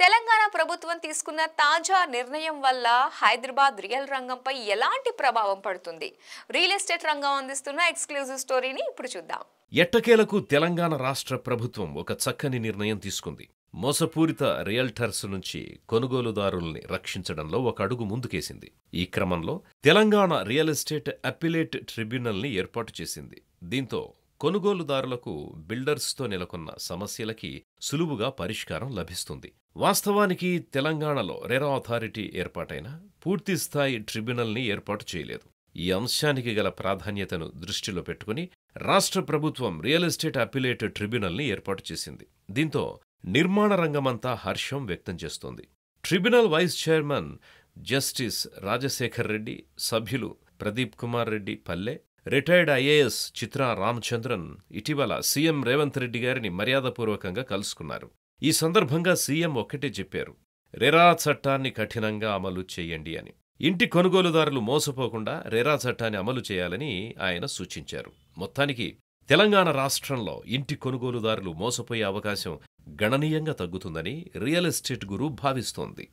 తెలంగాణ ప్రభుత్వం తీసుకున్న తాజా నిర్ణయం వల్ల హైదరాబాద్ రియల్ రంగంపై ఎలాంటి ప్రభావం పడుతుంది? రియల్ ఎస్టేట్ రంగం అందిస్తున్న ఎక్స్క్లూజివ్ స్టోరీని ఇప్పుడు చూద్దాం. ఎట్టకేలకు తెలంగాణ రాష్ట్ర ప్రభుత్వం ఒక చక్కని నిర్ణయం తీసుకుంది. మోసపూరిత రియల్టర్స్ నుంచి కొనుగోలుదారుల్ని రక్షించడంలో ఒక అడుగు ముందుకేసింది. ఈ క్రమంలో తెలంగాణ రియల్ ఎస్టేట్ అప్పిలేట్ ట్రిబ్యునల్ని ఏర్పాటు చేసింది. దీంతో కొనుగోలుదారులకు బిల్డర్స్తో నెలకొన్న సమస్యలకి సులువుగా పరిష్కారం లభిస్తుంది. వాస్తవానికి తెలంగాణలో రెరా అథారిటీ ఏర్పాటైనా పూర్తిస్థాయి ట్రిబ్యునల్ని ఏర్పాటు చేయలేదు. ఈ అంశానికి గల ప్రాధాన్యతను దృష్టిలో పెట్టుకుని రాష్ట్ర ప్రభుత్వం రియల్ ఎస్టేట్ అప్పిలేట్ ట్రిబ్యునల్ని ఏర్పాటు చేసింది. దీంతో నిర్మాణ రంగమంతా హర్షం వ్యక్తం చేస్తోంది. Tribunal vice chairman justice Rajasekhar Reddy, సభ్యులు ప్రదీప్ కుమార్ రెడ్డి పల్లె, రిటైర్డ్ ఐఏఎస్ చిత్రా రామచంద్రన్ ఇటీవల సీఎం రేవంత్ రెడ్డి గారిని మర్యాదపూర్వకంగా కలుసుకున్నారు. ఈ సందర్భంగా సీఎం ఒక్కటే చెప్పారు: రెరా చట్టాన్ని కఠినంగా అమలు చేయండి అని. ఇంటి కొనుగోలుదారులు మోసపోకుండా రెరా చట్టాన్ని అమలు చేయాలని ఆయన సూచించారు. మొత్తానికి తెలంగాణ రాష్ట్రంలో ఇంటి కొనుగోలుదారులు మోసపోయే అవకాశం గణనీయంగా తగ్గుతుందని రియల్ ఎస్టేట్ గురు భావిస్తోంది.